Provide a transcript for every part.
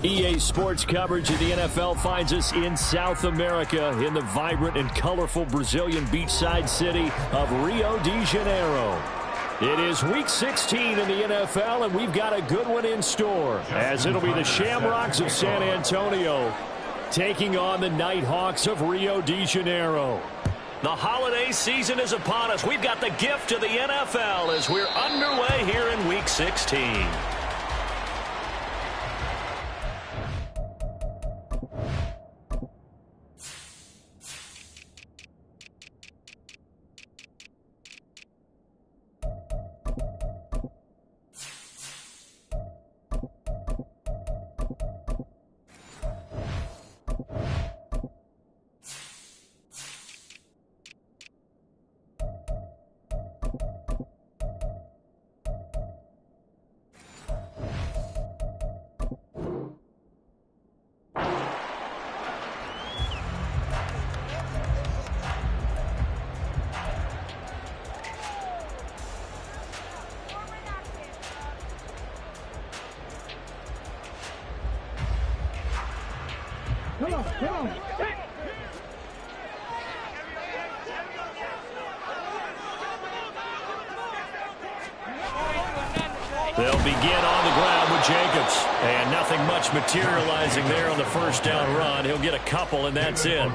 EA Sports coverage of the NFL finds us in South America in the vibrant and colorful Brazilian beachside city of Rio de Janeiro. It is Week 16 in the NFL, and we've got a good one in store, as it'll be the Shamrocks of San Antonio taking on the Nighthawks of Rio de Janeiro. The holiday season is upon us. We've got the gift of the NFL as we're underway here in Week 16. Come on. They'll begin on the ground with Jacobs. And nothing much materializing there on the first down run. He'll get a couple, and that's it.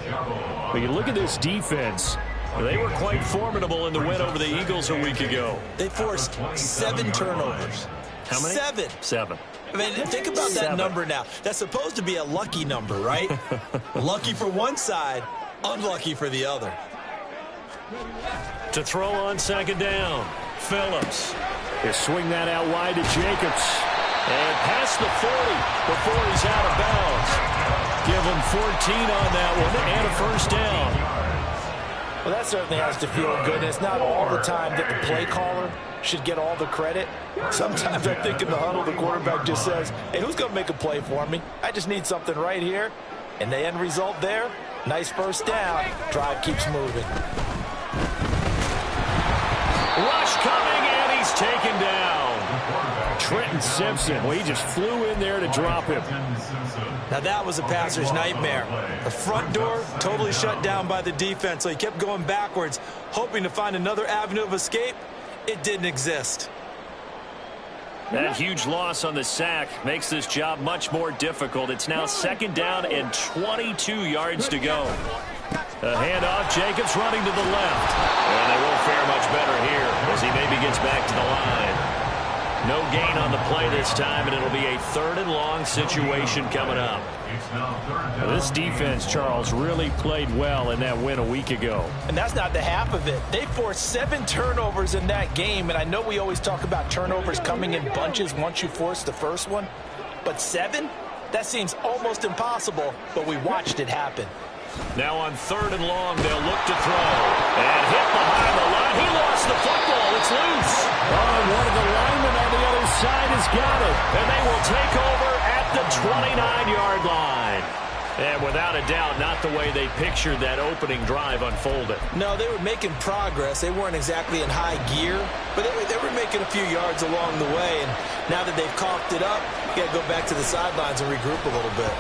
But you look at this defense. They were quite formidable in the win over the Eagles a week ago. They forced 7 turnovers. How many? 7. I mean, think about that number now. That's supposed to be a lucky number, right? Lucky for one side, unlucky for the other. To throw on second down, Phillips. They swing that out wide to Jacobs. And past the 40 before he's out of bounds. Give him 14 on that one and a first down. Well, that certainly has to feel good. It's not all the time that the play caller should get all the credit. Sometimes I think in the huddle, the quarterback just says, hey, who's going to make a play for me? I just need something right here. And the end result there, nice first down. Drive keeps moving. Rush coming, and he's taken down. Trenton Simpson, well, he just flew in there to drop him. Now that was a passer's nightmare. The front door totally shut down by the defense, so he kept going backwards, hoping to find another avenue of escape. It didn't exist. That huge loss on the sack makes this job much more difficult. It's now second down and 22 yards to go. A handoff, Jacobs running to the left. And they won't fare much better here as he maybe gets back to the line. No gain on the play this time, and it'll be a 3rd and long situation coming up. This defense, Charles, really played well in that win a week ago. And that's not the half of it. They forced 7 turnovers in that game, and I know we always talk about turnovers coming in bunches once you force the first one. But 7? That seems almost impossible, but we watched it happen. Now on 3rd and long, they'll look to throw. And hit behind the line. He lost the football. It's loose. Oh, one of the linemen on the other side has got it. And they will take over at the 29-yard line. And without a doubt, not the way they pictured that opening drive unfolded. No, they were making progress. They weren't exactly in high gear, but they were making a few yards along the way. And now that they've coughed it up, you got to go back to the sidelines and regroup a little bit.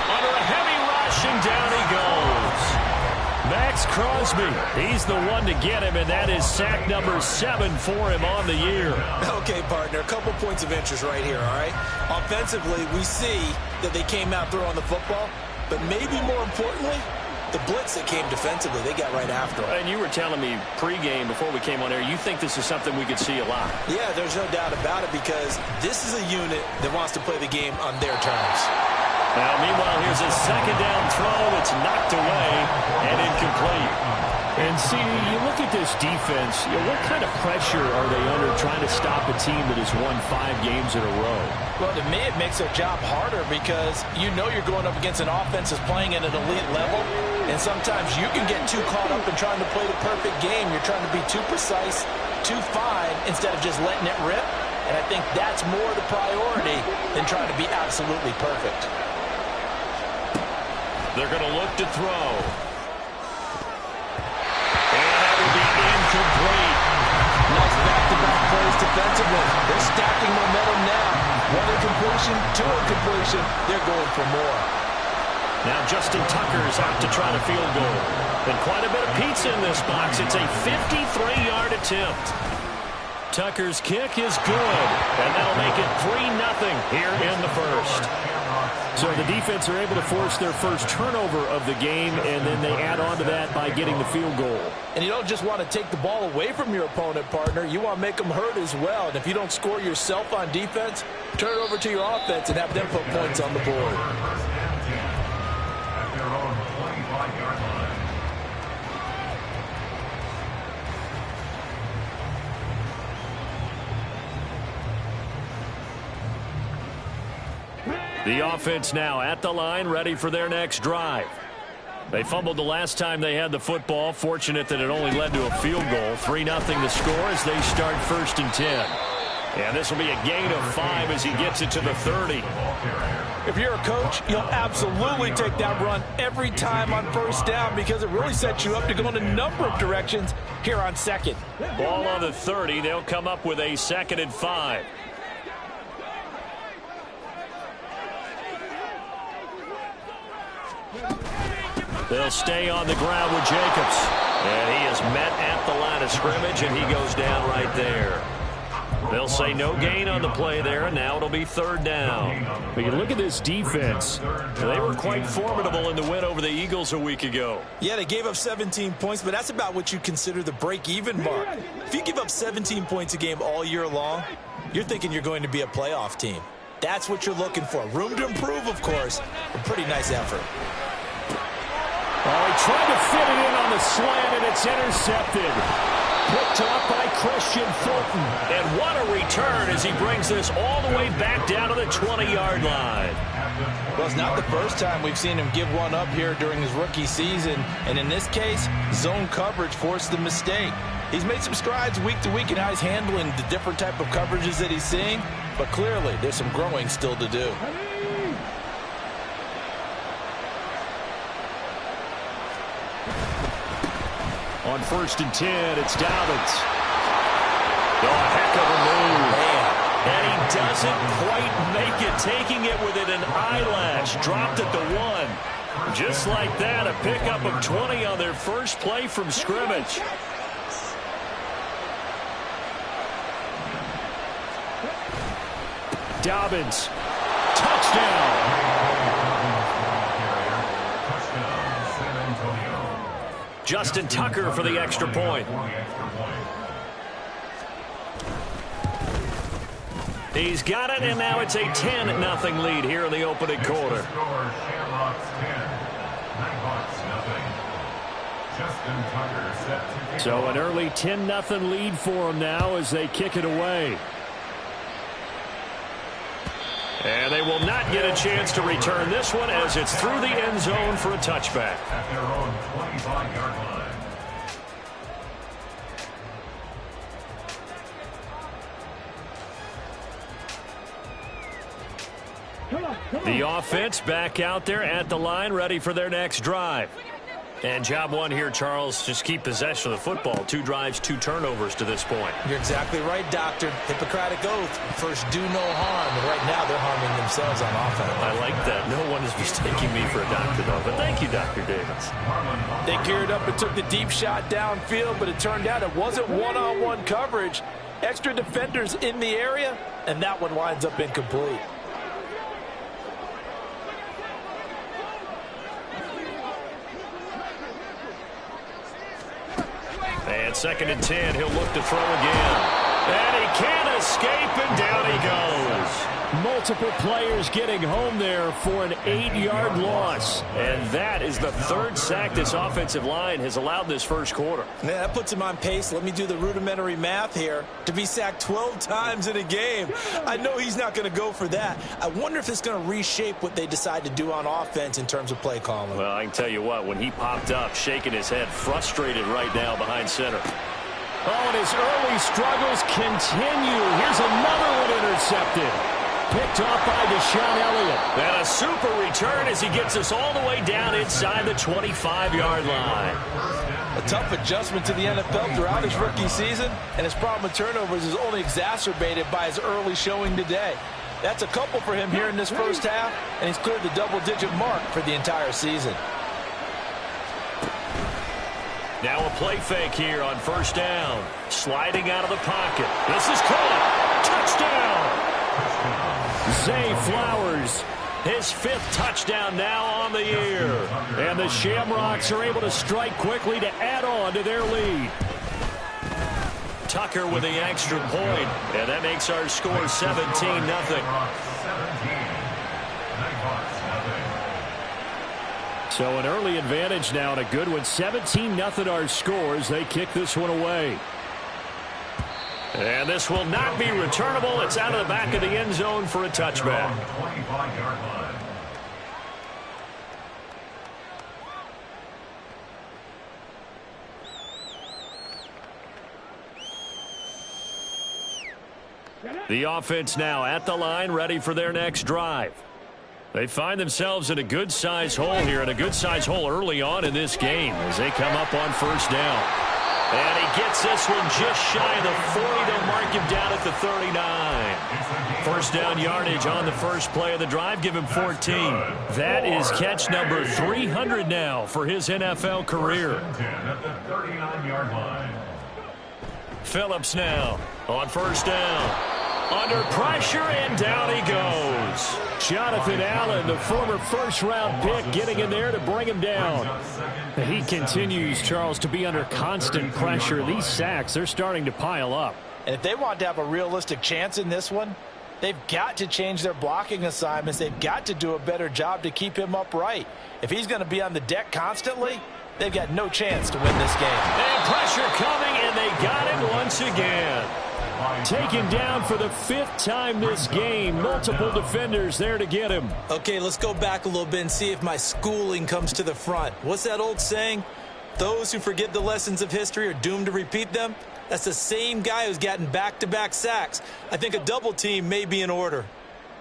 Under a heavy rush, and down he goes. Max Crosby, he's the one to get him, and that is sack number 7 for him on the year. Okay, partner, a couple points of interest right here, all right? Offensively, we see that they came out throwing the football, but maybe more importantly, the blitz that came defensively, they got right after it. And you were telling me pregame before we came on air, you think this is something we could see a lot. Yeah, there's no doubt about it because this is a unit that wants to play the game on their terms. Now, meanwhile, here's a second down throw. It's knocked away and incomplete. And, see, you look at this defense, what kind of pressure are they under trying to stop a team that has won 5 games in a row? Well, to me, it makes their job harder because you know you're going up against an offense that's playing at an elite level, and sometimes you can get too caught up in trying to play the perfect game. You're trying to be too precise, too fine, instead of just letting it rip. And I think that's more the priority than trying to be absolutely perfect. They're going to look to throw. And that will be incomplete. Nice back-to-back plays defensively. They're stacking momentum now. One incompletion, two incompletion. They're going for more. Now Justin Tucker's out to try the field goal. And quite a bit of pizza in this box. It's a 53-yard attempt. Tucker's kick is good, and that'll make it 3-0 here in the first. So the defense are able to force their first turnover of the game, and then they add on to that by getting the field goal. And you don't just want to take the ball away from your opponent, partner. You want to make them hurt as well. And if you don't score yourself on defense, turn it over to your offense and have them put points on the board. The offense now at the line, ready for their next drive. They fumbled the last time they had the football. Fortunate that it only led to a field goal. 3-0 the score as they start 1st and 10. And this will be a gain of 5 as he gets it to the 30. If you're a coach, you'll absolutely take that run every time on 1st down because it really sets you up to go in a number of directions here on 2nd. Ball on the 30. They'll come up with a 2nd and 5. They'll stay on the ground with Jacobs. And he is met at the line of scrimmage, and he goes down right there. They'll say no gain on the play there, and now it'll be 3rd down. But you look at this defense. They were quite formidable in the win over the Eagles a week ago. Yeah, they gave up 17 points, but that's about what you consider the break-even mark. If you give up 17 points a game all year long, you're thinking you're going to be a playoff team. That's what you're looking for. Room to improve, of course, but pretty nice effort. Oh, he tried to fit it in on the slant, and it's intercepted. Picked off by Christian Fulton. And what a return as he brings this all the way back down to the 20-yard line. Well, it's not the first time we've seen him give one up here during his rookie season. And in this case, zone coverage forced the mistake. He's made some strides week to week in how he's handling the different type of coverages that he's seeing. But clearly, there's some growing still to do. On 1st and 10, it's Dobbins. Oh, a heck of a move. And he doesn't quite make it, taking it within an eyelash. Dropped at the 1. Just like that, a pickup of 20 on their first play from scrimmage. Dobbins. Touchdown. Justin Tucker for the extra point. He's got it, and now it's a 10-0 lead here in the opening quarter. So an early 10-0 lead for them now as they kick it away. And they will not get a chance to return this one as it's through the end zone for a touchback. At their own 25-yard line. The offense back out there at the line, ready for their next drive. And job one here, Charles, just keep possession of the football. 2 drives, 2 turnovers to this point. You're exactly right, Doctor. Hippocratic oath. First, do no harm. And right now, they're harming themselves on offense. I like that. No one is mistaking me for a doctor, though. But thank you, Dr. Davis. They geared up and took the deep shot downfield, but it turned out it wasn't one-on-one coverage. Extra defenders in the area, and that one winds up incomplete. And 2nd and 10, he'll look to throw again. And he can't escape, and down he goes. Multiple players getting home there for an 8-yard loss. And that is the 3rd sack this offensive line has allowed this first quarter. Yeah, that puts him on pace. Let me do the rudimentary math here. To be sacked 12 times in a game, I know he's not going to go for that. I wonder if it's going to reshape what they decide to do on offense in terms of play calling. Well, I can tell you what, when he popped up, shaking his head, frustrated right now behind center. Oh, and his early struggles continue. Here's another one intercepted. Picked off by Deshaun Elliott. And a super return as he gets us all the way down inside the 25-yard line. A tough adjustment to the NFL throughout his rookie season, and his problem with turnovers is only exacerbated by his early showing today. That's a couple for him here in this first half, and he's cleared the double-digit mark for the entire season. Now a play fake here on first down. Sliding out of the pocket. This is caught. Touchdown! Zay Flowers, his 5th touchdown now on the year. And the Shamrocks are able to strike quickly to add on to their lead. Tucker with the extra point, and that makes our score 17-0. So an early advantage now and a good one. 17-0 our scores. They kick this one away. And this will not be returnable. It's out of the back of the end zone for a touchback. The offense now at the line, ready for their next drive. They find themselves in a good-sized hole here, and a good-sized hole early on in this game as they come up on first down. And he gets this one just shy of the 40. They'll mark him down at the 39. First down yardage on the first play of the drive. Give him 14. That is catch number 300 now for his NFL career. Phillips now on first down. Under pressure, and down he goes. Jonathan Allen, the former first-round pick, getting in there to bring him down. He continues, Charles, to be under constant pressure. These sacks, they're starting to pile up. And if they want to have a realistic chance in this one, they've got to change their blocking assignments. They've got to do a better job to keep him upright. If he's going to be on the deck constantly, they've got no chance to win this game. And pressure coming, and they got him once again. Taken down for the 5th time this game. Multiple defenders there to get him. Okay, let's go back a little bit and see if my schooling comes to the front. What's that old saying? Those who forget the lessons of history are doomed to repeat them. That's the same guy who's gotten back-to-back sacks. I think a double team may be in order.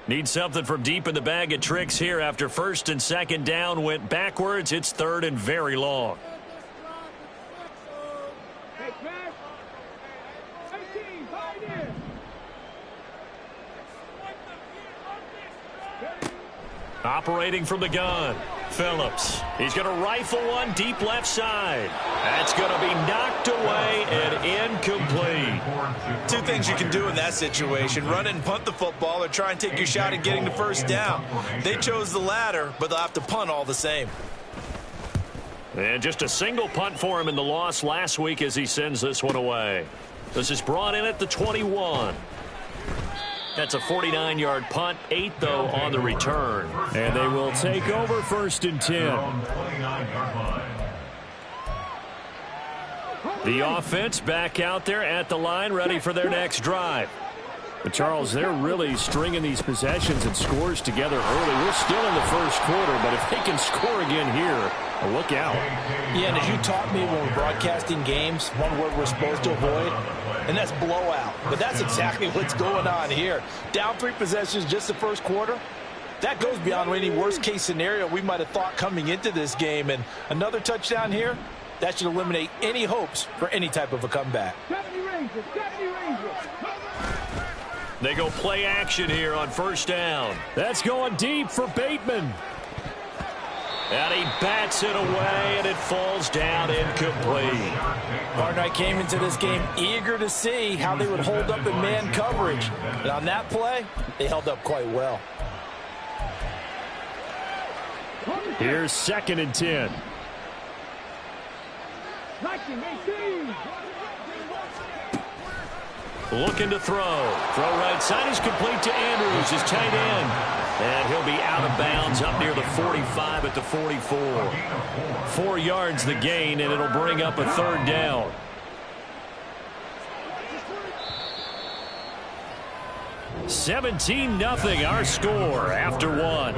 Need something from deep in the bag of tricks here. After first and second down went backwards, it's third and very long. Operating from the gun, Phillips. He's going to rifle one deep left side. That's going to be knocked away and incomplete. 2 things you can do in that situation: run and punt the football, or try and take your shot at getting the first down. They chose the latter, but they'll have to punt all the same. And just a single punt for him in the loss last week as he sends this one away. This is brought in at the 21. That's a 49-yard punt, 8, though, on the return. And they will take over first and 10. The offense back out there at the line, ready for their next drive. But, Charles, they're really stringing these possessions and scores together early. We're still in the first quarter, but if they can score again here, look out. Yeah, and as you taught me when we're broadcasting games, one word we're supposed to avoid, and that's blowout. But that's exactly what's going on here. Down 3 possessions just the first quarter. That goes beyond any worst-case scenario we might have thought coming into this game. And another touchdown here, that should eliminate any hopes for any type of a comeback. They go play action here on first down. That's going deep for Bateman. And he bats it away, and it falls down incomplete. Barnett came into this game eager to see how they would hold up in man coverage. And on that play, they held up quite well. Here's second and 10. Looking to throw. Throw right side is complete to Andrews, his tight end. And he'll be out of bounds up near the 45 at the 44. 4 yards the gain, and it'll bring up a third down. (17-0) our score after 1.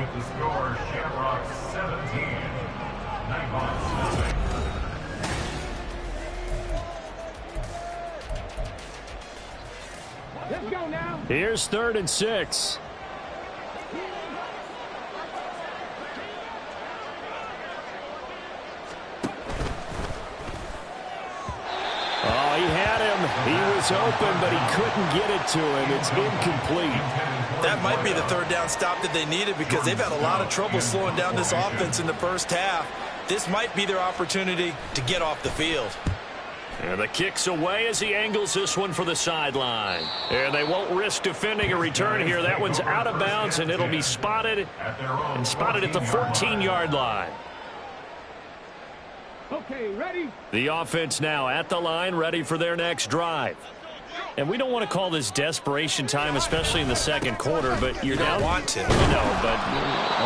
Here's 3rd and 6. Oh, he had him, He was open, but he couldn't get it to him. It's incomplete. That might be the third down stop that they needed because they've had a lot of trouble slowing down this offense in the first half. This might be their opportunity to get off the field. And the kick's away as he angles this one for the sideline. And they won't risk defending a return here. That one's out of bounds, and it'll be spotted at the 14-yard line. Okay, ready? The offense now at the line, ready for their next drive. And we don't want to call this desperation time, especially in the second quarter, but you're down. You don't want to. No, but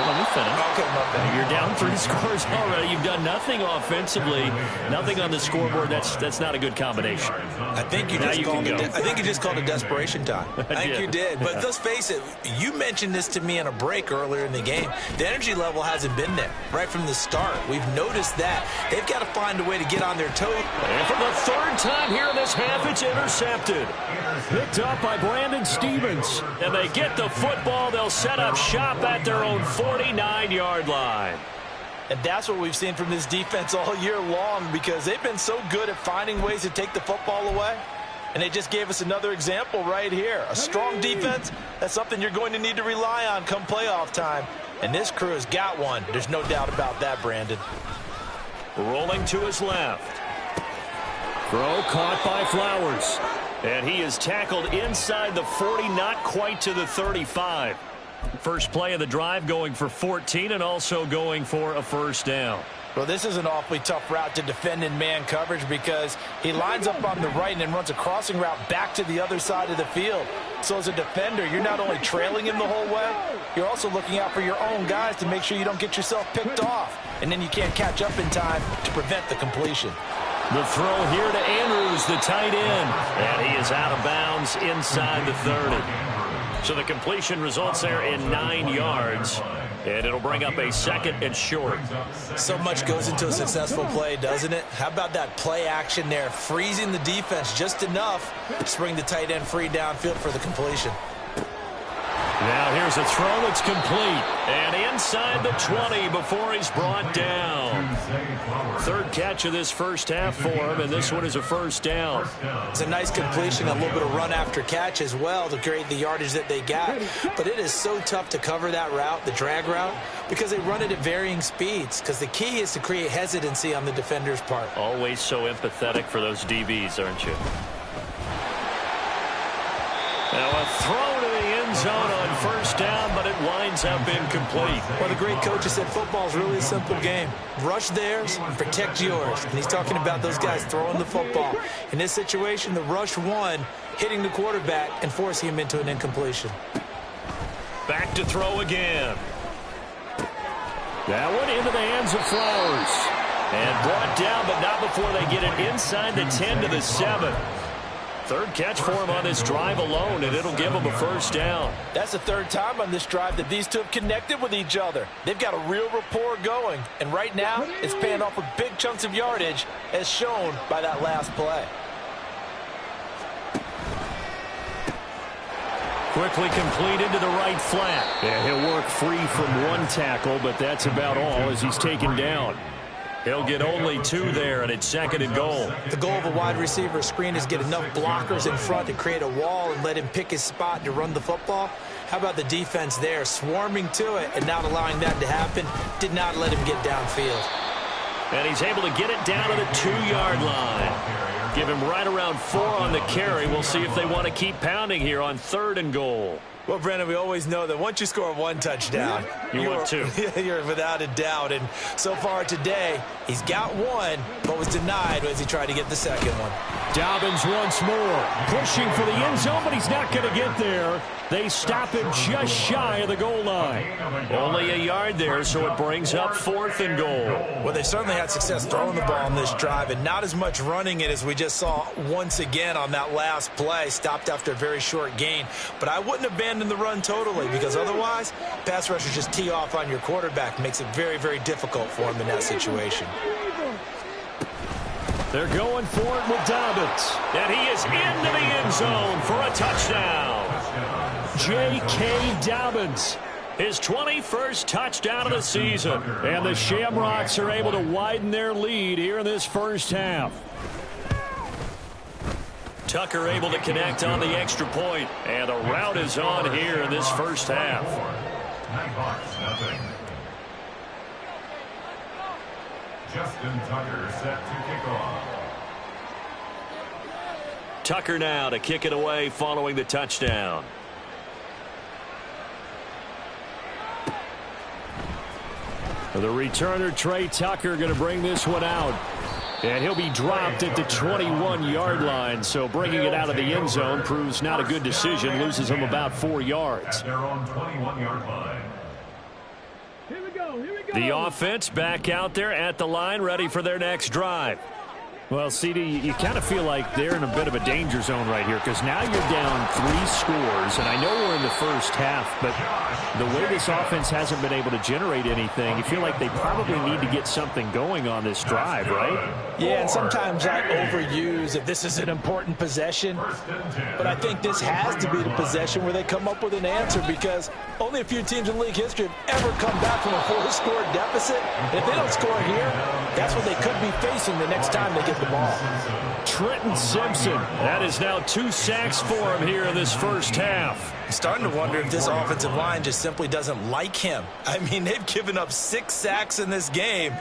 let me finish. Okay, my bad. You're down 3 scores already. You've done nothing offensively, nothing on the scoreboard. That's not a good combination. I think you just called it desperation time. I think you did. But let's face it, you mentioned this to me in a break earlier in the game. The energy level hasn't been there right from the start. We've noticed that. They've got to find a way to get on their toes. And for the third time here in this half, it's intercepted. Picked up by Brandon Stevens. And they get the football. They'll set up shop at their own 49-yard line. And that's what we've seen from this defense all year long because they've been so good at finding ways to take the football away. And they just gave us another example right here. A strong defense, that's something you're going to need to rely on come playoff time. And this crew has got one. There's no doubt about that, Brandon. Rolling to his left. Throw caught by Flowers. And he is tackled inside the 40, not quite to the 35. First play of the drive going for 14 and also going for a first down. Well, this is an awfully tough route to defend in man coverage because he lines up on the right and then runs a crossing route back to the other side of the field. So as a defender, you're not only trailing him the whole way, you're also looking out for your own guys to make sure you don't get yourself picked off. And then you can't catch up in time to prevent the completion. The throw here to Andrews, the tight end. And he is out of bounds inside the 30. So the completion results there in 9 yards. And it'll bring up a second and short. So much goes into a successful play, doesn't it? How about that play action there, freezing the defense just enough to bring the tight end free downfield for the completion. Now here's a throw that's complete. And inside the 20 before he's brought down. Third catch of this first half for him, and this one is a first down. It's a nice completion, a little bit of run after catch as well to create the yardage that they got. But it is so tough to cover that route, the drag route, because they run it at varying speeds. Because the key is to create hesitancy on the defender's part. Always so empathetic for those DBs, aren't you? Now a throw to the end zone on first down, but it winds up incomplete. Well, the great coach has said football is really a simple game. Rush theirs, protect yours. And he's talking about those guys throwing the football. In this situation, the rush one, hitting the quarterback and forcing him into an incompletion. Back to throw again. That one into the hands of Flowers. And brought down, but not before they get it inside the 10 to the 7. Third catch for him on this drive alone, and it'll give him a first down. That's the third time on this drive that these two have connected with each other. They've got a real rapport going, and right now it's paying off with big chunks of yardage as shown by that last play. Quickly completed to the right flat. And he'll work free from one tackle, but that's about all as he's taken down. He'll get only 2 there, and it's second and goal. The goal of a wide receiver screen is get enough blockers in front to create a wall and let him pick his spot to run the football. How about the defense there, swarming to it and not allowing that to happen? Did not let him get downfield. And he's able to get it down to the 2-yard line. Give him right around 4 on the carry. We'll see if they want to keep pounding here on third and goal. Well, Brandon, we always know that once you score 1 touchdown, you want 2. You're without a doubt. And so far today, he's got 1, but was denied as he tried to get the second one. Dobbins once more, pushing for the end zone, but he's not going to get there. They stop him just shy of the goal line. Only a yard there, so it brings up 4th and goal. Well, they certainly had success throwing the ball on this drive, and not as much running it as we just saw once again on that last play. Stopped after a very short gain. But I wouldn't abandon the run totally, because otherwise, pass rushers just tee off on your quarterback. Makes it very, very difficult for him in that situation. They're going for it with Dobbins. And he is into the end zone for a touchdown. J.K. Dobbins, his 21st touchdown of the season. And the Shamrocks are able to widen their lead here in this first half. Tucker able to connect on the extra point, and the rout is on here in this first half. Nothing. Justin Tucker set to kick off. Tucker now to kick it away following the touchdown. The returner, Trey Tucker, going to bring this one out. And he'll be dropped at the 21-yard line. So bringing it out of the end zone proves not a good decision. Loses him about 4 yards. At their own 21-yard line. Here we go. The offense back out there at the line, ready for their next drive. Well, CD, you kind of feel like they're in a bit of a danger zone right here because now you're down 3 scores, and I know we're in the first half, but the way this offense hasn't been able to generate anything, you feel like they probably need to get something going on this drive, right? Yeah, and sometimes I overuse if this is an important possession, but I think this has to be the possession where they come up with an answer because only a few teams in league history have ever come back from a 4-score deficit. And if they don't score here, that's what they could be facing the next time they get the ball. Trenton Simpson, that is now 2 sacks for him here in this first half. Starting to wonder if this offensive line just simply doesn't like him. I mean, they've given up 6 sacks in this game.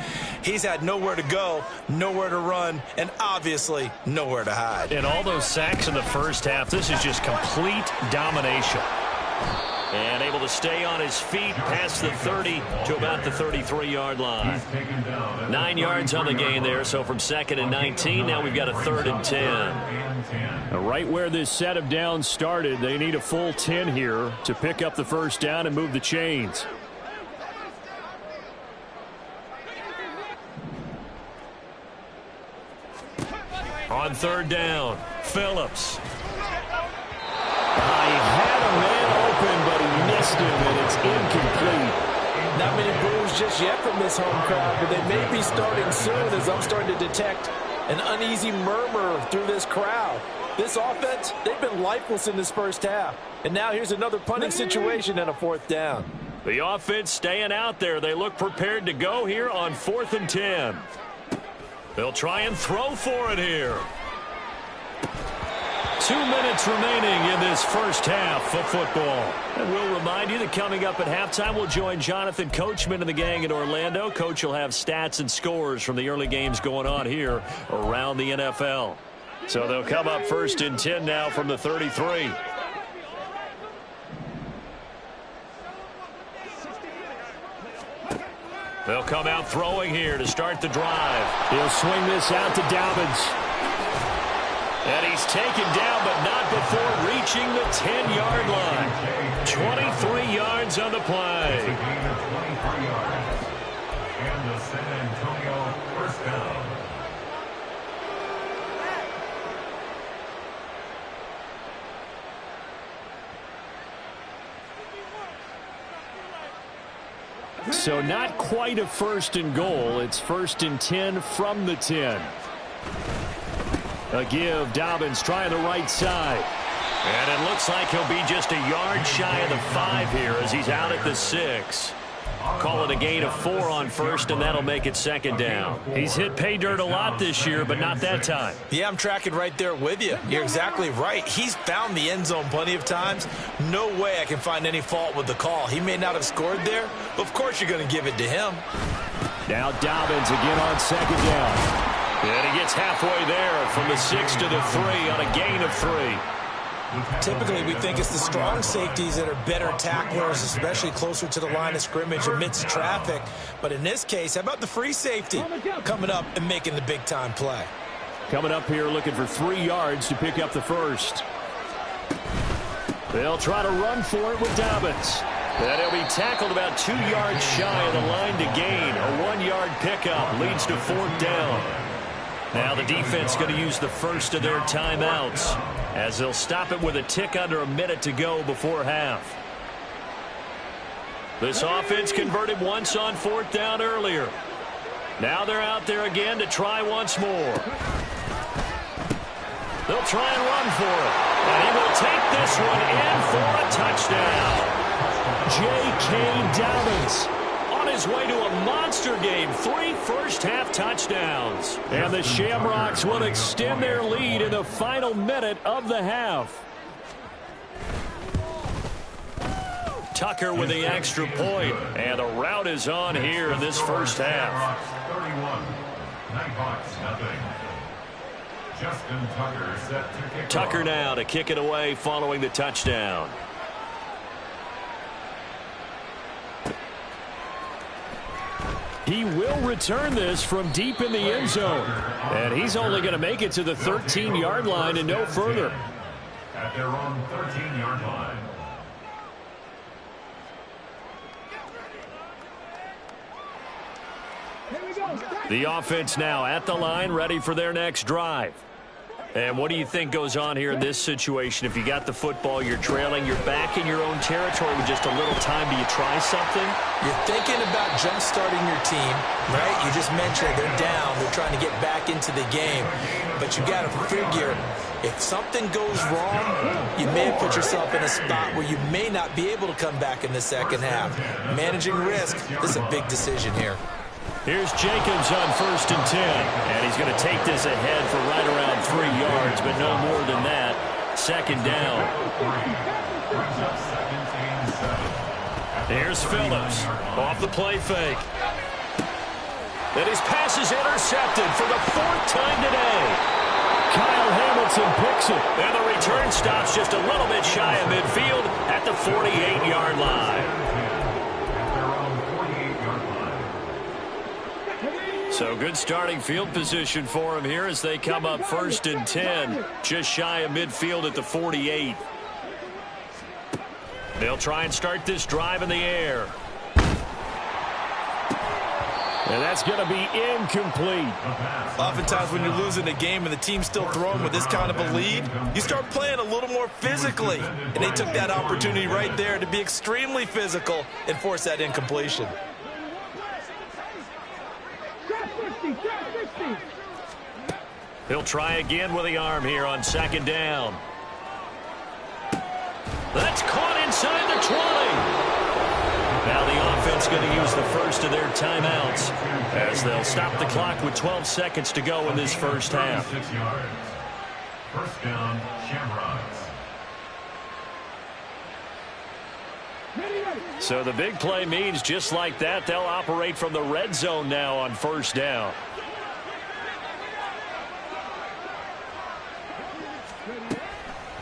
He's had nowhere to go, nowhere to run, and obviously nowhere to hide. And all those sacks in the first half, this is just complete domination. And able to stay on his feet past the 30 to about the 33-yard line. 9 yards on the gain there, so from 2nd and 19, now we've got a 3rd and 10. Right where this set of downs started, they need a full 10 here to pick up the first down and move the chains. On 3rd down, Phillips. He had a man open, but he missed him, and it's incomplete. Not many boos just yet from this home crowd, but they may be starting soon as I'm starting to detect an uneasy murmur through this crowd. This offense, they've been lifeless in this first half. And now here's another punting situation and a 4th down. The offense staying out there. They look prepared to go here on 4th and 10. They'll try and throw for it here. 2 minutes remaining in this first half of football. And we'll remind you that coming up at halftime, we'll join Jonathan Coachman and the gang in Orlando. Coach will have stats and scores from the early games going on here around the NFL. So they'll come up 1st and 10 now from the 33. They'll come out throwing here to start the drive. He'll swing this out to Dobbins. And he's taken down, but not before reaching the 10-yard line. 23 yards on the play. And the San Antonio first down. So not quite a 1st and goal. It's 1st and 10 from the 10. A give. Dobbins trying the right side. And it looks like he'll be just a yard shy of the 5 here as he's out at the 6. Call it a gain of 4 on 1st, and that'll make it 2nd down. He's hit pay dirt a lot this year, but not that time. Yeah, I'm tracking right there with you. You're exactly right. He's found the end zone plenty of times. No way I can find any fault with the call. He may not have scored there, but of course you're going to give it to him. Now Dobbins again on 2nd down. And he gets halfway there from the 6 to the 3 on a gain of 3. Typically, we think it's the strong safeties that are better tacklers, especially closer to the line of scrimmage amidst traffic. But in this case, how about the free safety coming up and making the big-time play? Coming up here looking for 3 yards to pick up the 1st. They'll try to run for it with Dobbins. And he'll be tackled about 2 yards shy of the line to gain. A 1-yard pickup leads to 4th down. Now the defense going to use the first of their timeouts as they'll stop it with a tick under a minute to go before half. This offense converted once on 4th down earlier. Now they're out there again to try once more. They'll try and run for it. And he will take this one in for a touchdown. J.K. Dobbins on his way to a monster game. 3 first-half touchdowns. And the Shamrocks will extend their lead in the final minute of the half. Tucker with the extra point, and the rout is on here in this first half. 31. Nighthawks, nothing. Justin Tucker set to kick Tucker off. now to kick it away following the touchdown. He will return this from deep in the end zone. And he's only going to make it to the 13-yard line and no further. At their own 13-yard line. The offense now at the line, ready for their next drive. And what do you think goes on here in this situation? If you got the football, you're trailing, you're back in your own territory with just a little time. Do you try something? You're thinking about jump-starting your team, right? You just mentioned they're down. They're trying to get back into the game. But you got to figure, if something goes wrong, you may have put yourself in a spot where you may not be able to come back in the second half. Managing risk, this is a big decision here. Here's Jacobs on 1st and 10. And he's going to take this ahead for right around 3 yards, but no more than that. Second down. Here's Phillips off the play fake. And his pass is intercepted for the 4th time today. Kyle Hamilton picks it. And the return stops just a little bit shy of midfield at the 48-yard line. So good starting field position for him here as they come up 1st and 10. Just shy of midfield at the 48. They'll try and start this drive in the air. And that's going to be incomplete. Oftentimes when you're losing a game and the team's still throwing with this kind of a lead, you start playing a little more physically. And they took that opportunity right there to be extremely physical and force that incompletion. He'll try again with the arm here on 2nd down. That's caught inside the 20. Now the offense going to use the first of their timeouts as they'll stop the clock with 12 seconds to go in this first half. 36 yards. First down, Shamrocks. So the big play means just like that, they'll operate from the red zone now on 1st down.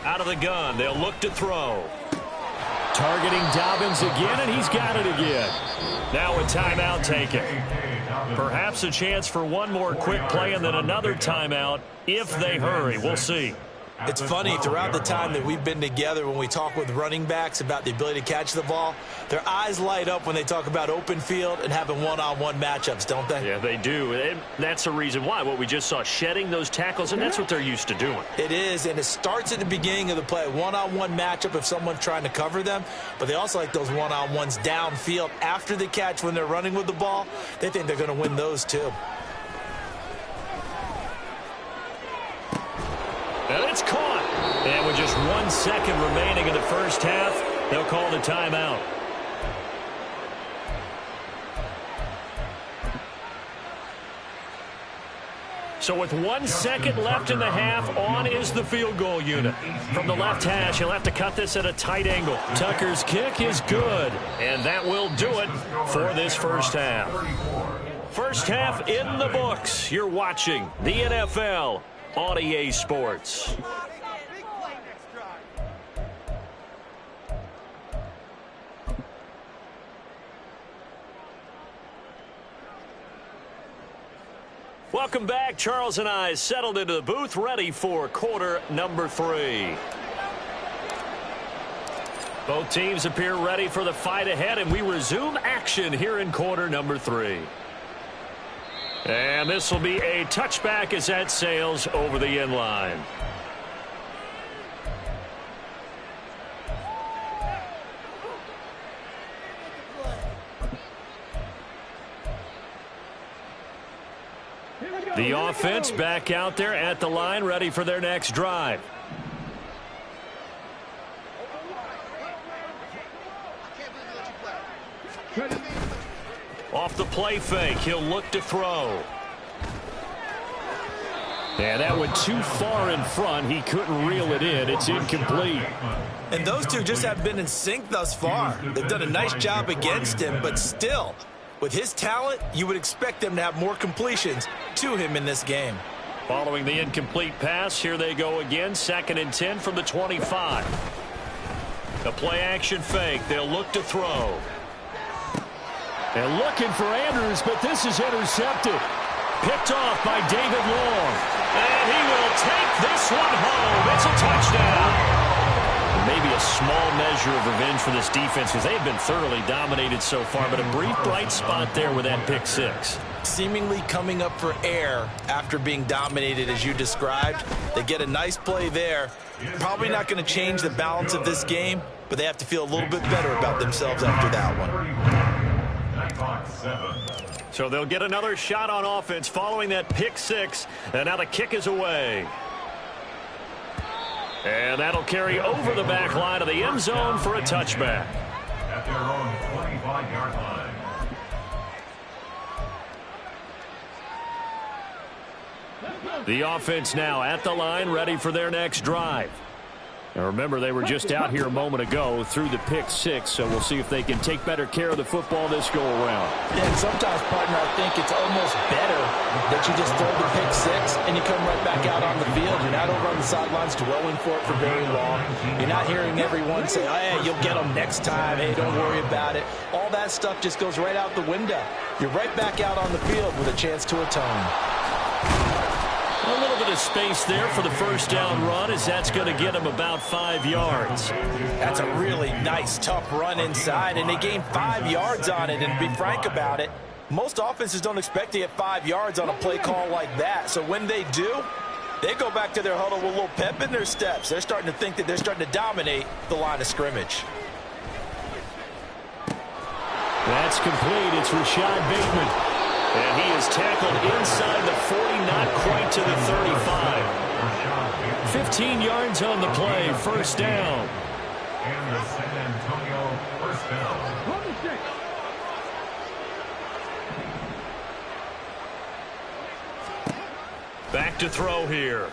Out of the gun, they'll look to throw. Targeting Dobbins again, and he's got it again. Now a timeout taken. Perhaps a chance for one more quick play and then another timeout if they hurry. We'll see. It's funny, throughout the time that we've been together, when we talk with running backs about the ability to catch the ball, their eyes light up when they talk about open field and having one-on-one matchups, don't they? Yeah, they do. And that's the reason why. What we just saw, shedding those tackles, and that's what they're used to doing. It is, and it starts at the beginning of the play. One-on-one matchup if someone's trying to cover them, but they also like those one-on-ones downfield after the catch when they're running with the ball. They think they're going to win those too. And it's caught. And with just 1 second remaining in the first half, they'll call the timeout. So with 1 second left in the half, on is the field goal unit. From the left hash, he'll have to cut this at a tight angle. Tucker's kick is good. And that will do it for this first half. First half in the books. You're watching the NFL on EA Sports. Welcome back. Charles and I settled into the booth, ready for quarter number 3. Both teams appear ready for the fight ahead, and we resume action here in quarter number 3. And this will be a touchback as that sails over the end line. The offense back out there at the line, ready for their next drive. Off the play fake, he'll look to throw. Yeah, that went too far in front. He couldn't reel it in. It's incomplete. And those two just have been in sync thus far. They've done a nice job against him, but still, with his talent, you would expect them to have more completions to him in this game. Following the incomplete pass, here they go again. 2nd and 10 from the 25. The play action fake. They'll look to throw. And looking for Andrews, but this is intercepted. Picked off by David Long. And he will take this one home. It's a touchdown. Maybe a small measure of revenge for this defense because they have been thoroughly dominated so far, but a brief bright spot there with that pick six. Seemingly coming up for air after being dominated as you described. They get a nice play there. Probably not going to change the balance of this game, but they have to feel a little bit better about themselves after that one. So they'll get another shot on offense following that pick six, and now the kick is away. And that'll carry over the back line of the end zone for a touchback. At their own 25-yard line. The offense now at the line, ready for their next drive. Now remember, they were just out here a moment ago through the pick six, so we'll see if they can take better care of the football this go-around. Yeah, and sometimes, partner, I think it's almost better that you just throw the pick six and you come right back out on the field. You're not over on the sidelines dwelling for it for very long. You're not hearing everyone say, oh, hey, you'll get them next time. Hey, don't worry about it. All that stuff just goes right out the window. You're right back out on the field with a chance to atone. A little bit of space there for the first down run, as that's going to get him about 5 yards. That's a really nice, tough run inside, and they gained 5 yards on it. And to be frank about it, most offenses don't expect to get 5 yards on a play call like that. So when they do, they go back to their huddle with a little pep in their steps. They're starting to think that they're starting to dominate the line of scrimmage. That's complete. It's Rashad Bateman. And he is tackled inside the 40, not quite to the 35. 15 yards on the play, first down. And the San Antonio first down. Back to throw here.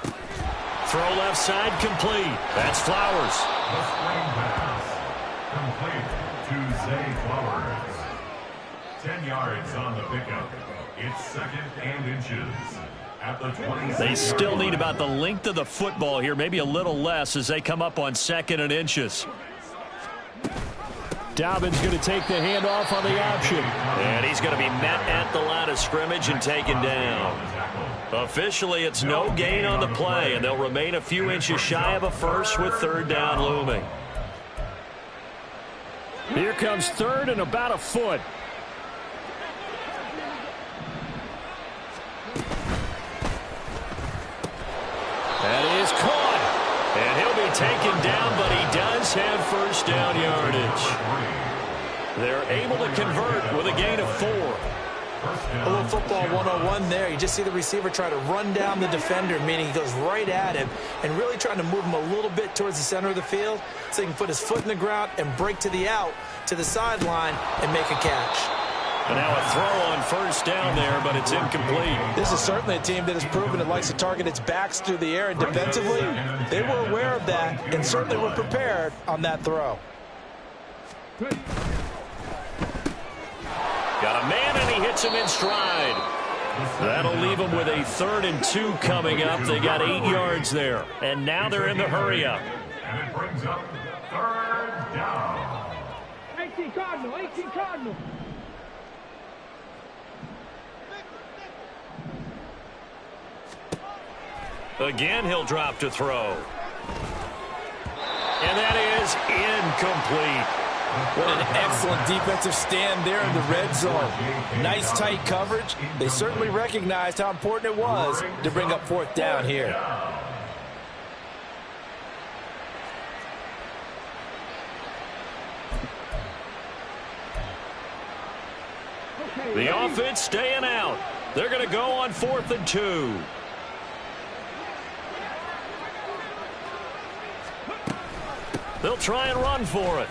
Throw left side, complete. That's Flowers. The screen pass. Complete to Zay Flowers. 10 yards on the pickup. It's 2nd and inches at the 20. They still need about the length of the football here, maybe a little less as they come up on 2nd and inches. Dobbins going to take the handoff on the option. And he's going to be met at the line of scrimmage and taken down. Officially, it's no gain on the play, and they'll remain a few inches shy of a first with 3rd down looming. Here comes 3rd and about a foot. That is caught. And he'll be taken down, but he does have first down yardage. They're able to convert with a gain of 4. A little football 101 there. You just see the receiver try to run down the defender, meaning he goes right at him and really trying to move him a little bit towards the center of the field so he can put his foot in the ground and break to the out, to the sideline, and make a catch. And now a throw on first down there, but it's incomplete. This is certainly a team that has proven it likes to target its backs through the air, and defensively, they were aware of that and certainly were prepared on that throw. Got a man, and he hits him in stride. That'll leave them with a 3rd and 2 coming up. They got 8 yards there, and now they're in the hurry up. And it brings up 3rd down. 18 Cardinal, 18 Cardinal. Again, he'll drop to throw. And that is incomplete. What an excellent defensive stand there in the red zone. Nice tight coverage. They certainly recognized how important it was to bring up 4th down here. The offense staying out. They're going to go on 4th and 2. They'll try and run for it.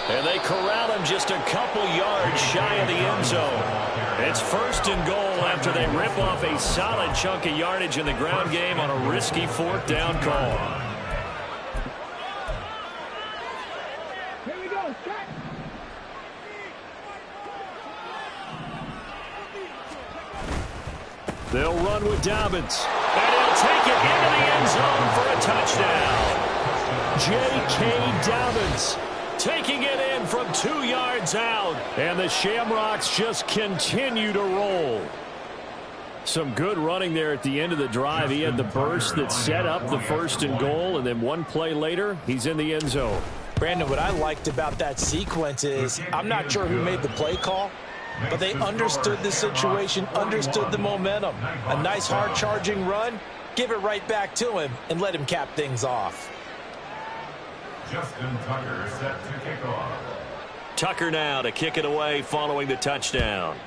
And they corral him just a couple yards shy of the end zone. It's 1st and goal after they rip off a solid chunk of yardage in the ground game on a risky 4th down call. Here we go. Check. They'll run with Dobbins. And he'll take it into the end zone for a touchdown. J.K. Dobbins taking it in from 2 yards out. And the Shamrocks just continue to roll. Some good running there at the end of the drive. He had the burst that set up the 1st and goal, and then one play later, he's in the end zone. Brandon, what I liked about that sequence is I'm not sure who made the play call, but they understood the situation, understood the momentum. A nice hard-charging run, give it right back to him, and let him cap things off. Justin Tucker set to kick off. Tucker now to kick it away following the touchdown.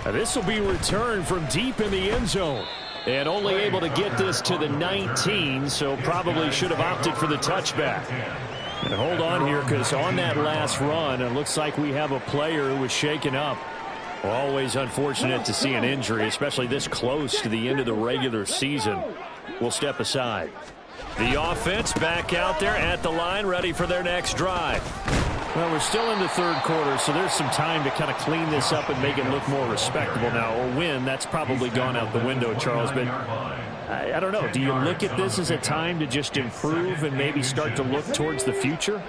This will be returned from deep in the end zone. And only able to get this to the 19, so probably should have opted for the touchback. And hold on here, because on that last run, it looks like we have a player who was shaken up. Always unfortunate to see an injury, especially this close to the end of the regular season. We'll step aside. The offense back out there at the line, ready for their next drive. Well, we're still in the 3rd quarter, so there's some time to kind of clean this up and make it look more respectable now. A win, that's probably gone out the window, Charles. But I don't know. Do you look at this as a time to just improve and maybe start to look towards the future?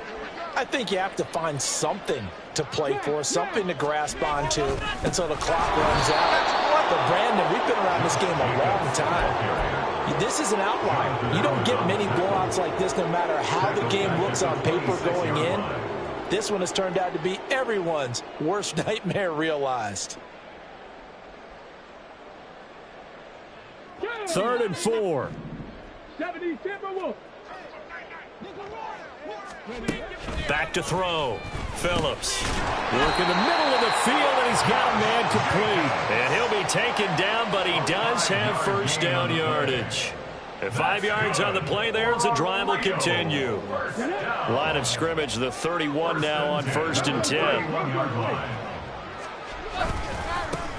I think you have to find something to play for, something to grasp onto until the clock runs out. But, Brandon, we've been around this game a long time. This is an outlier. You don't get many blowouts like this no matter how the game looks on paper going in. This one has turned out to be everyone's worst nightmare realized. 3rd and 4. 70 Timberwolves. Back to throw. Phillips. Work in the middle of the field, and he's got a man complete. And he'll be taken down, but he does have 1st down yardage. And 5 yards on the play there as the drive will continue. Line of scrimmage, the 31 now on 1st and 10.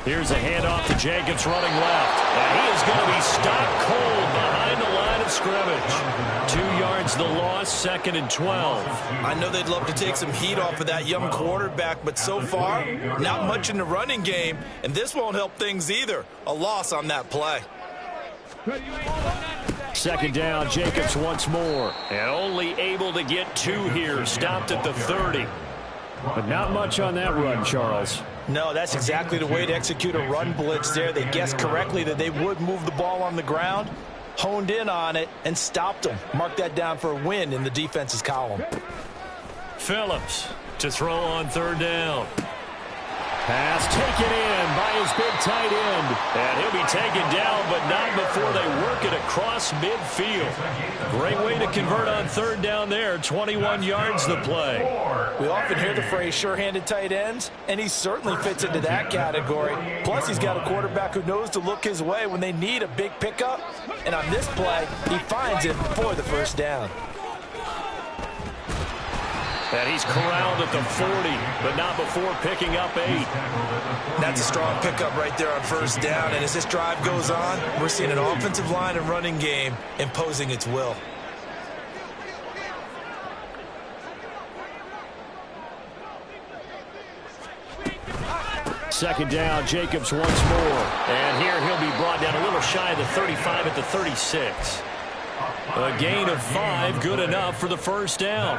Here's a handoff to Jacobs running left. And he is going to be stopped cold behind the line of scrimmage. 2 yards the loss, 2nd and 12. I know they'd love to take some heat off of that young quarterback, but so far, not much in the running game, and this won't help things either. A loss on that play. 2nd down, Jacobs once more. And only able to get 2 here, stopped at the 30. But not much on that run, Charles. No, that's exactly the way to execute a run blitz there. They guessed correctly that they would move the ball on the ground, honed in on it, and stopped them. Mark that down for a win in the defense's column. Phillips to throw on 3rd down. Pass taken in by his big tight end. And he'll be taken down, but not before they work it across midfield. Great way to convert on 3rd down there. 21 yards the play. We often hear the phrase sure-handed tight ends, and he certainly fits into that category. Plus, he's got a quarterback who knows to look his way when they need a big pickup. And on this play, he finds it for the 1st down. And he's corralled at the 40, but not before picking up 8. That's a strong pickup right there on 1st down. And as this drive goes on, we're seeing an offensive line and running game imposing its will. Second down, Jacobs once more. And here he'll be brought down a little shy of the 35 at the 36. A gain of 5, good enough for the 1st down.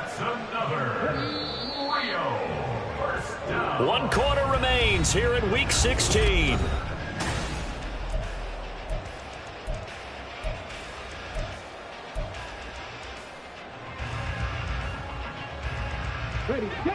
1 quarter remains here in Week 16. Ready, set.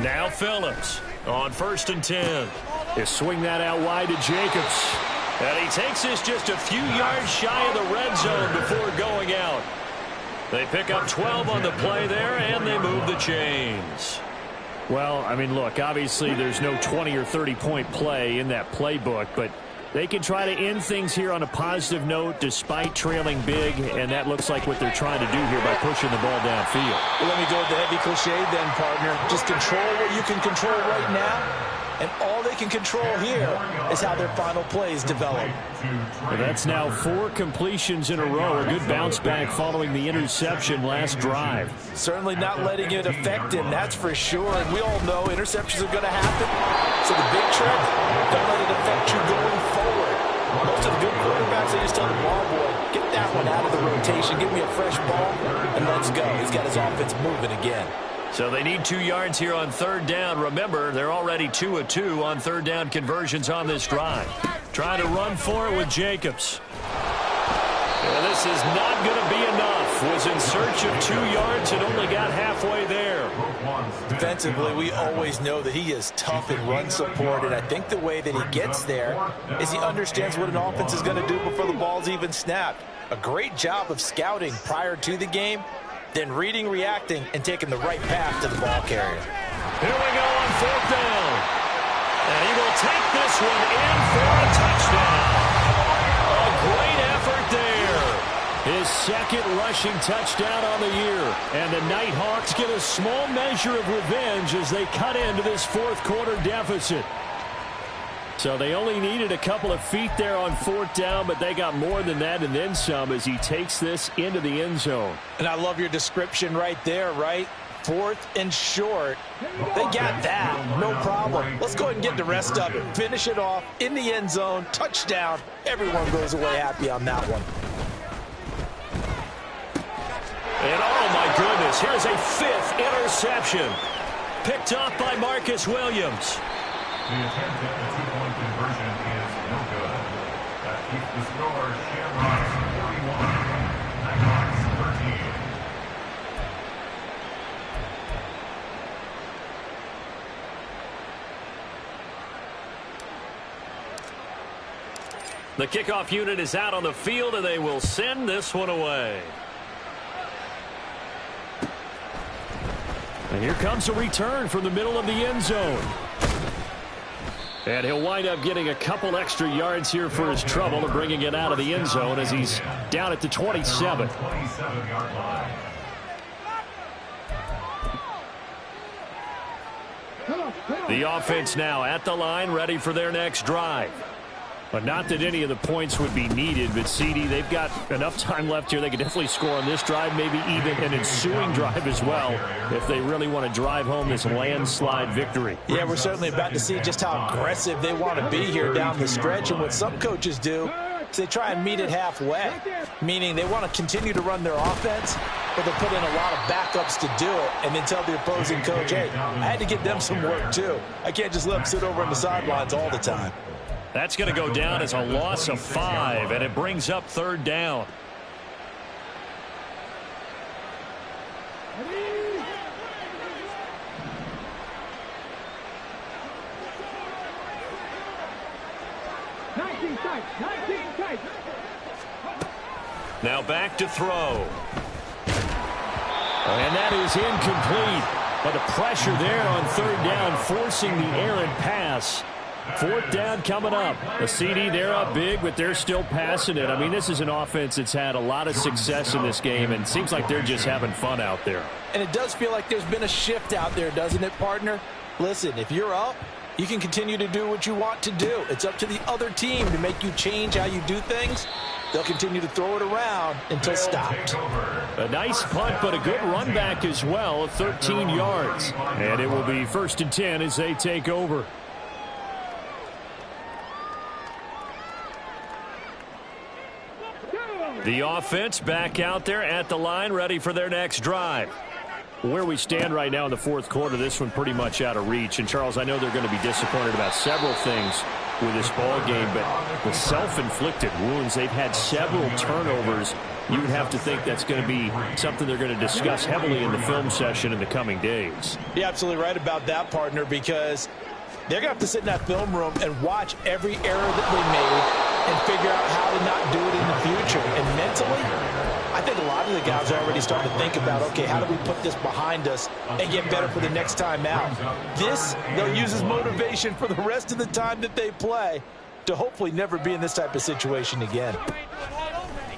Now Phillips on 1st and 10. He'll swing that out wide to Jacobs. And he takes this just a few yards shy of the red zone before going out. They pick up 12 on the play there, and they move the chains. Well, I mean, look, obviously there's no 20 or 30-point play in that playbook, but they can try to end things here on a positive note despite trailing big, and that looks like what they're trying to do here by pushing the ball downfield. Well, let me go with the heavy cliche then, partner. Just control what you can control right now, and all they can control here is how their final plays develop. Well, that's now 4 completions in a row. A good bounce back following the interception last drive. Certainly not letting it affect him, that's for sure. And we all know interceptions are going to happen. So the big trick, don't let it affect you going forward. Most of the good quarterbacks, they just tell the ball boy, get that one out of the rotation, give me a fresh ball, and let's go. He's got his offense moving again. So they need 2 yards here on third down. Remember, they're already 2 of 2 on third down conversions on this drive. Trying to run for it with Jacobs. And this is not going to be enough. Was in search of 2 yards and only got halfway there. Defensively, we always know that he is tough in run support, and I think the way that he gets there is he understands what an offense is going to do before the ball's even snapped. A great job of scouting prior to the game, then reading, reacting, and taking the right path to the ball carrier. Here we go on fourth down. And he will take this one in for a touchdown. A great effort there. His second rushing touchdown on the year. And the Nighthawks get a small measure of revenge as they cut into this fourth quarter deficit. So they only needed a couple of feet there on fourth down, but they got more than that and then some as he takes this into the end zone. And I love your description right there, right? Fourth and short. They got that. No problem. Let's go ahead and get the rest of it. Finish it off in the end zone. Touchdown. Everyone goes away happy on that one. And oh my goodness, here's a 5th interception. Picked off by Marcus Williams. The attempt at the 2-point conversion is no good. That keeps the score Shamrocks 41, Nighthawks 13. The kickoff unit is out on the field, and they will send this one away. And here comes a return from the middle of the end zone. And he'll wind up getting a couple extra yards here for his trouble and bringing it out of the end zone as he's down at the 27. The offense now at the line, ready for their next drive. But not that any of the points would be needed, but CD, they've got enough time left here. They could definitely score on this drive, maybe even an ensuing drive as well, if they really want to drive home this landslide victory. Yeah, we're certainly about to see just how aggressive they want to be here down the stretch. And what some coaches do is they try and meet it halfway, meaning they want to continue to run their offense, but they put in a lot of backups to do it and then tell the opposing coach, hey, I had to get them some work too. I can't just let them sit over on the sidelines all the time. That's going to go down as a loss of 5, and it brings up third down. Now back to throw. And that is incomplete. But the pressure there on third down, forcing the errant pass. Fourth down coming up. A CD, they're up big, but they're still passing it. I mean, this is an offense that's had a lot of success in this game, and it seems like they're just having fun out there. And it does feel like there's been a shift out there, doesn't it, partner? Listen, if you're up, you can continue to do what you want to do. It's up to the other team to make you change how you do things. They'll continue to throw it around until stopped. A nice punt, but a good run back as well of 13 yards. And it will be 1st and 10 as they take over. The offense back out there at the line, ready for their next drive. Where we stand right now in the fourth quarter, this one pretty much out of reach. And, Charles, I know they're going to be disappointed about several things with this ball game, but the self-inflicted wounds, they've had several turnovers. You would have to think that's going to be something they're going to discuss heavily in the film session in the coming days. You're absolutely right about that, partner, because they're going to have to sit in that film room and watch every error that they made and figure out how to not do it in the future. And mentally, I think a lot of the guys are already starting to think about, okay, how do we put this behind us and get better for the next time out? This, they'll use as motivation for the rest of the time that they play to hopefully never be in this type of situation again.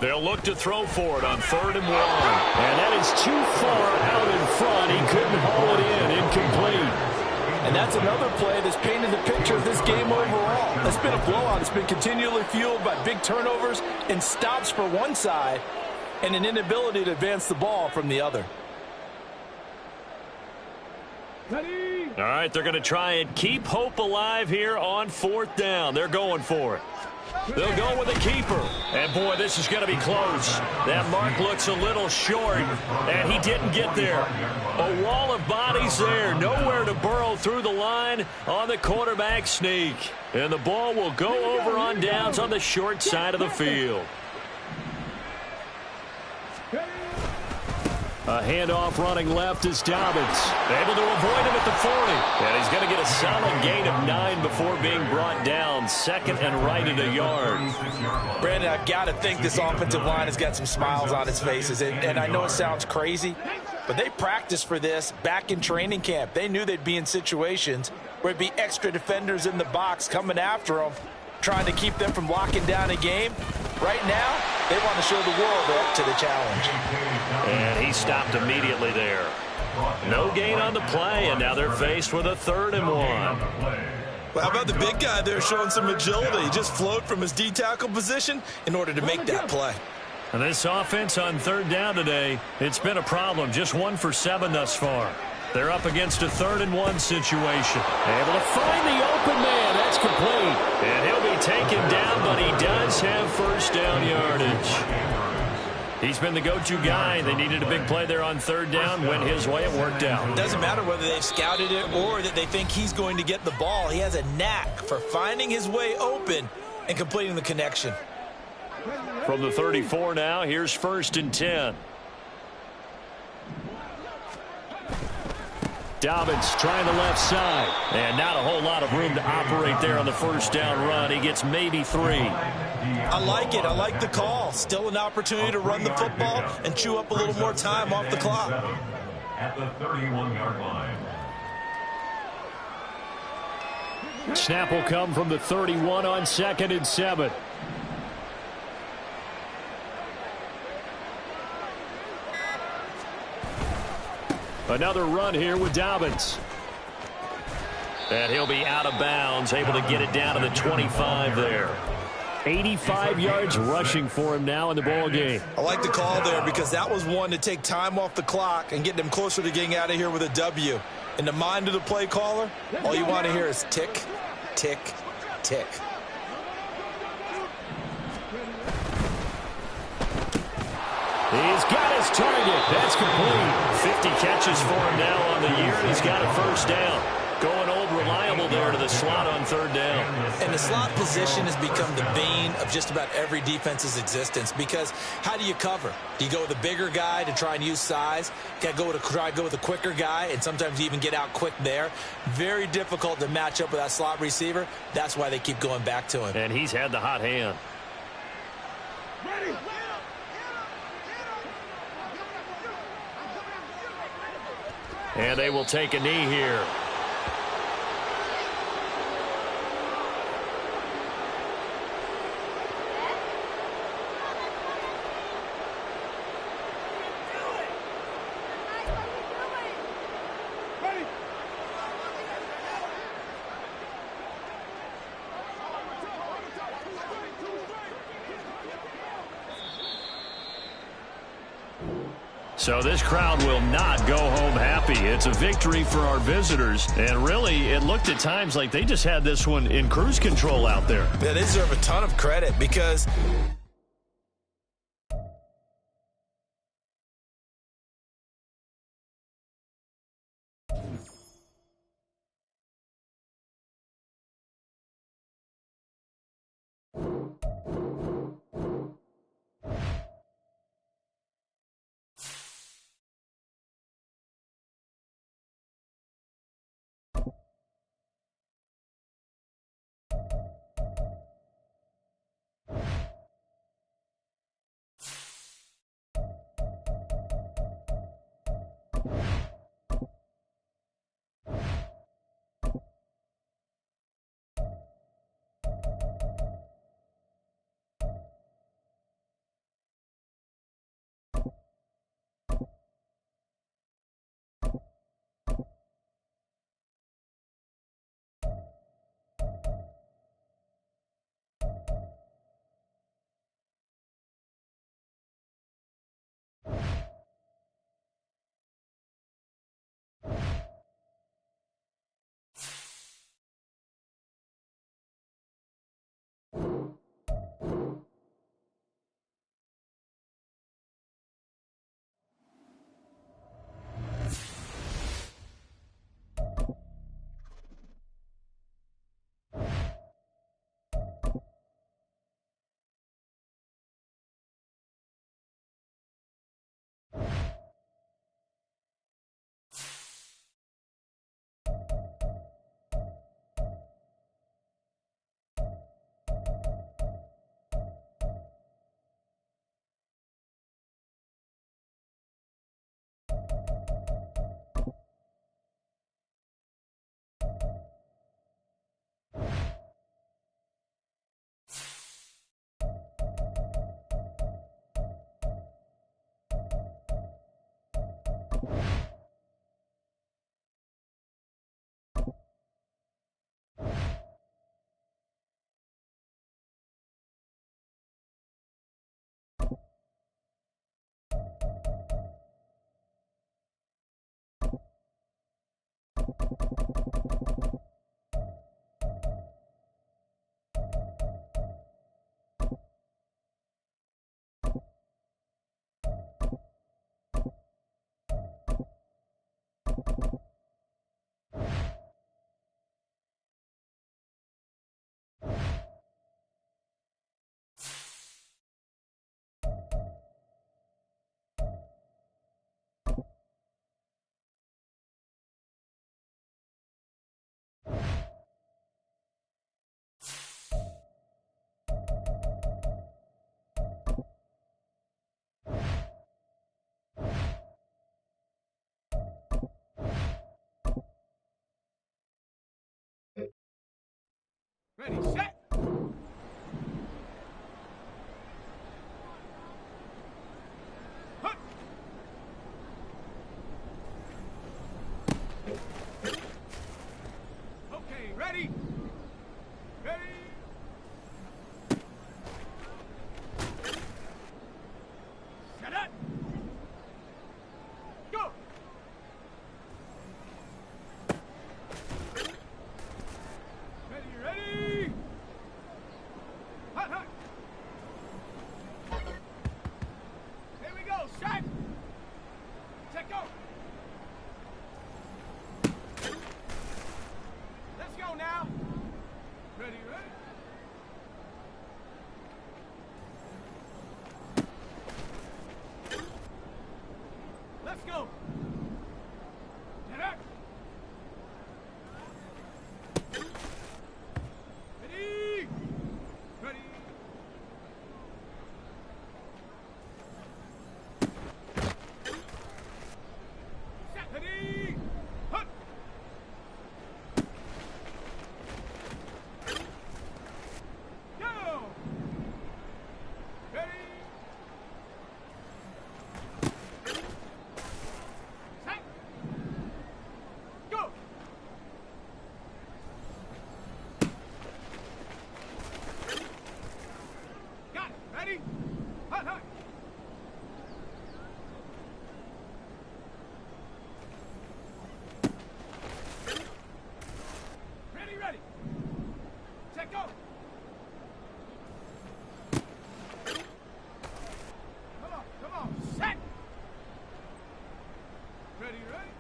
They'll look to throw for it on 3rd and 1. And that is too far out in front. He couldn't haul it in. Incomplete. And that's another play that's painted the picture of this game overall. It's been a blowout. It's been continually fueled by big turnovers and stops for one side and an inability to advance the ball from the other. All right, they're going to try and keep hope alive here on 4th down. They're going for it. They'll go with the keeper. And, boy, this is going to be close. That mark looks a little short, and he didn't get there. A wall of bodies there. Nowhere to burrow through the line on the quarterback sneak. And the ball will go over on downs on the short side of the field. A handoff running left is Dobbins. Able to avoid him at the 40. And he's going to get a solid gain of 9 before being brought down. 2nd and right at a yard. Brandon, I've got to think this offensive line has got some smiles on its faces. And I know it sounds crazy, but they practiced for this back in training camp. They knew they'd be in situations where it'd be extra defenders in the box coming after them, trying to keep them from locking down a game. Right now, they want to show the world they're up to the challenge. And he stopped immediately there. No gain on the play, and now they're faced with a 3rd and 1. Well, how about the big guy there showing some agility? He just flowed from his D-tackle position in order to make that play. And this offense on 3rd down today, it's been a problem. Just 1 for 7 thus far. They're up against a 3rd and 1 situation. Able to find the open man. That's complete. And he'll be taken down, but he does have 1st down yardage. He's been the go-to guy. They needed a big play there on 3rd down. Went his way. It worked out. Doesn't matter whether they've scouted it or that they think he's going to get the ball. He has a knack for finding his way open and completing the connection. From the 34 now, here's 1st and 10. Dobbins trying the left side. And not a whole lot of room to operate there on the 1st down run. He gets maybe 3. I like it. I like the call. Still an opportunity to run the football and chew up a little more time off the clock. At the 31-yard line. Snap will come from the 31 on 2nd and 7. Another run here with Dobbins. And he'll be out of bounds, able to get it down to the 25 there. 85 yards rushing for him now in the ball game. I like the call there because that was one to take time off the clock and get them closer to getting out of here with a W. In the mind of the play caller, all you want to hear is tick, tick, tick. He's got his target. That's complete. 50 catches for him now on the year, and he's got a 1st down. Going old reliable there to the slot on 3rd down. And the slot position has become the bane of just about every defense's existence because how do you cover? Do you go with a bigger guy to try and use size? Got to go with a quicker guy, and sometimes you even get out quick there. Very difficult to match up with that slot receiver. That's why they keep going back to him. And he's had the hot hand. And they will take a knee here. So this crowd will not go home happy. It's a victory for our visitors. And really, it looked at times like they just had this one in cruise control out there. Yeah, they deserve a ton of credit because Ready, set. Hut. Okay, ready. Ready. Set up. Go. Ready, ready. Hut, hut. Here we go, set. Set, go. Let's go now. Ready, ready. Let's go. Get up. Ready. Ready. Set. Ready. Hut. Go. Ready. Set. Go. Got it. Ready? Hut, hut. Ready, ready. Set, go. Come on, set. Ready, ready.